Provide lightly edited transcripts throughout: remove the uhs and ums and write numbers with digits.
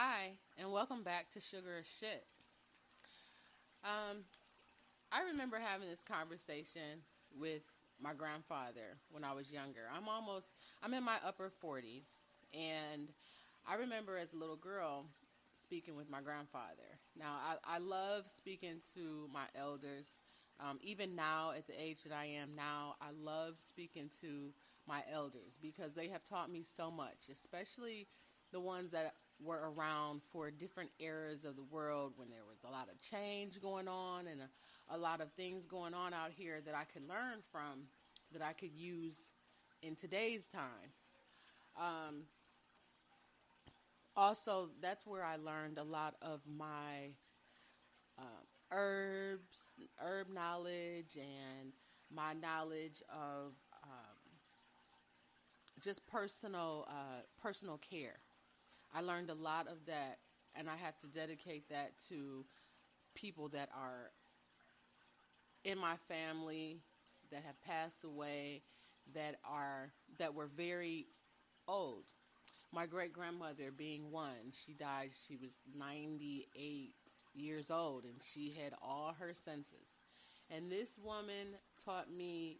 Hi, and welcome back to Sugar or Shit. Um, I remember having this conversation with my grandfather when I was younger. I'm in my upper 40s, and I remember as a little girl speaking with my grandfather. Now, I love speaking to my elders. Even now, at the age that I am now, I love speaking to my elders because they have taught me so much, especially the ones that were around for different eras of the world when there was a lot of change going on and a lot of things going on out here that I could learn from, that I could use in today's time. Also, that's where I learned a lot of my herb knowledge, and my knowledge of just personal care. I learned a lot of that, and I have to dedicate that to people that are in my family that have passed away, that were very old. My great grandmother being one, she died. She was 98 years old, and she had all her senses. And this woman taught me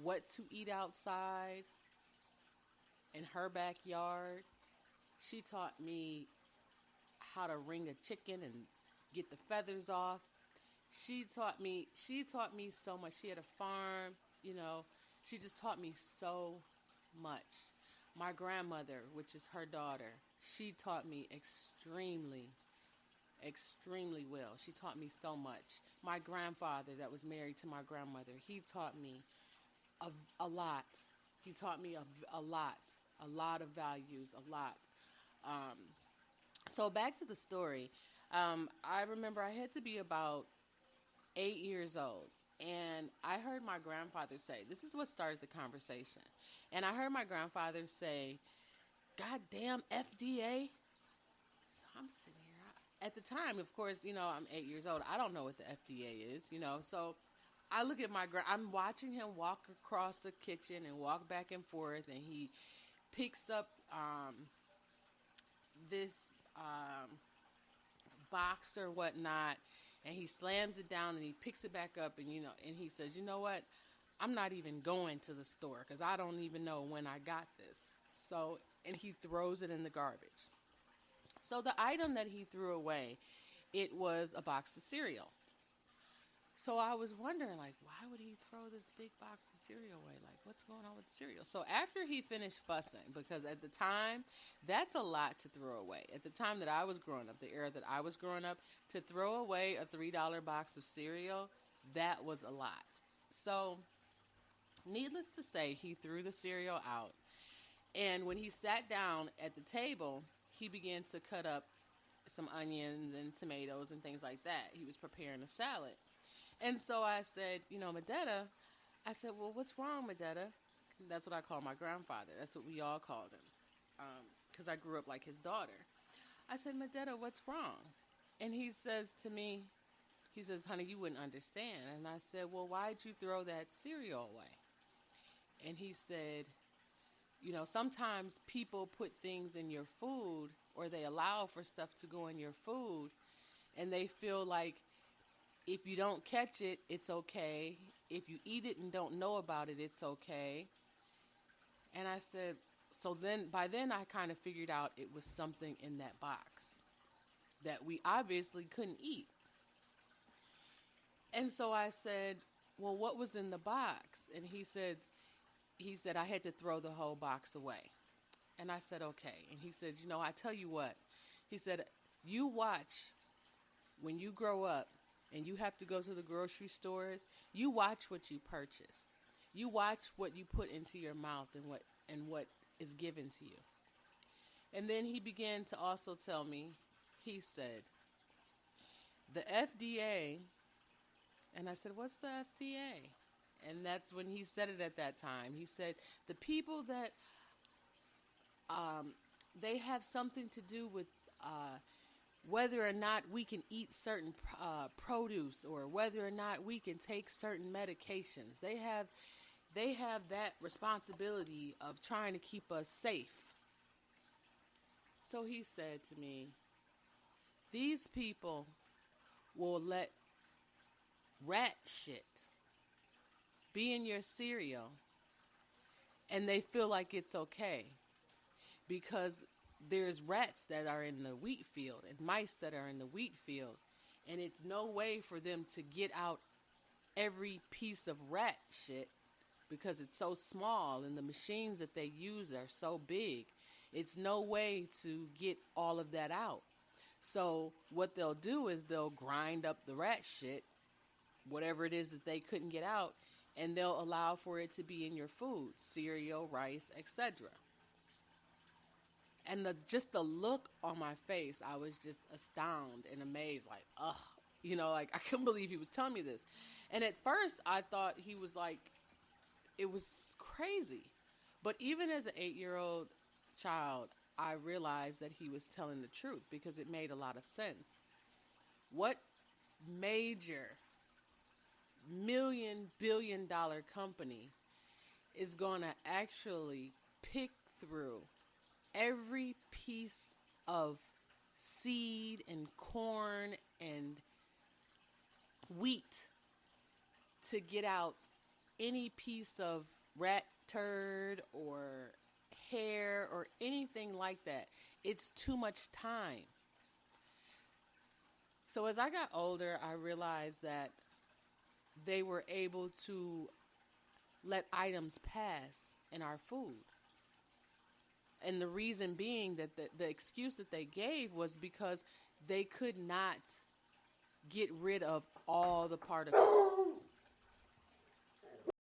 what to eat outside in her backyard. She taught me how to wring a chicken and get the feathers off. She taught me so much. She had a farm, you know. She just taught me so much. My grandmother, which is her daughter, she taught me extremely well. She taught me so much. My grandfather that was married to my grandmother, he taught me a lot. He taught me a lot of values, a lot. So back to the story. I remember I had to be about 8 years old. And I heard my grandfather say, this is what started the conversation. And I heard my grandfather say, "Goddamn FDA." So I'm sitting here. At the time, of course, I'm 8 years old. I don't know what the FDA is. So I look at I'm watching him walk across the kitchen and walk back and forth. And he picks up this box or whatnot, and he slams it down and he picks it back up, and and he says, "You know what? I'm not even going to the store because I don't even know when I got this." So, and he throws it in the garbage. So the item that he threw away, it was a box of cereal. So I was wondering, like, why would he throw this big box of cereal away? Like, what's going on with the cereal? So after he finished fussing, because at the time, that's a lot to throw away. At the time that I was growing up, the era that I was growing up, to throw away a $3 box of cereal, that was a lot. So, needless to say, he threw the cereal out. And when he sat down at the table, he began to cut up some onions and tomatoes and things like that. He was preparing a salad. And so I said, Medetta, I said, "Well, what's wrong, Medetta?" That's what I call my grandfather. That's what we all called him. Because I grew up like his daughter. I said, "Medetta, what's wrong?" And he says to me, he says, "Honey, you wouldn't understand." And I said, "Well, why'd you throw that cereal away?" And he said, sometimes people put things in your food, or they allow for stuff to go in your food, and they feel like if you don't catch it, it's okay. If you eat it and don't know about it, it's okay. And I said, so then, by then I kind of figured out it was something in that box that we obviously couldn't eat. And so I said, "Well, what was in the box?" And he said, "I had to throw the whole box away." And I said, "Okay." And he said, "I tell you what," he said, "you watch when you grow up and you have to go to the grocery stores, you watch what you purchase. You watch what you put into your mouth and what is given to you." And then he began to also tell me, he said, "The FDA," and I said, "What's the FDA?" And that's when he said it at that time. He said, "The people that they have something to do with whether or not we can eat certain produce, or whether or not we can take certain medications. They have that responsibility of trying to keep us safe." So he said to me, these people will let rat shit be in your cereal and they feel like it's okay because there's rats that are in the wheat field and mice that are in the wheat field, and it's no way for them to get out every piece of rat shit because it's so small and the machines that they use are so big. It's no way to get all of that out. So what they'll do is they'll grind up the rat shit, whatever it is that they couldn't get out, and they'll allow for it to be in your food, cereal, rice, etc. And just the look on my face, I was just astounded and amazed, like, ugh. Like, I couldn't believe he was telling me this. And at first, I thought he was like, it was crazy. But even as an 8-year-old child, I realized that he was telling the truth because it made a lot of sense. What major multi-billion-dollar company is going to actually pick through every piece of seed and corn and wheat to get out any piece of rat turd or hair or anything like that? It's too much time. So as I got older, I realized that they were able to let items pass in our food. And the reason being that the excuse that they gave was because they could not get rid of all the particles.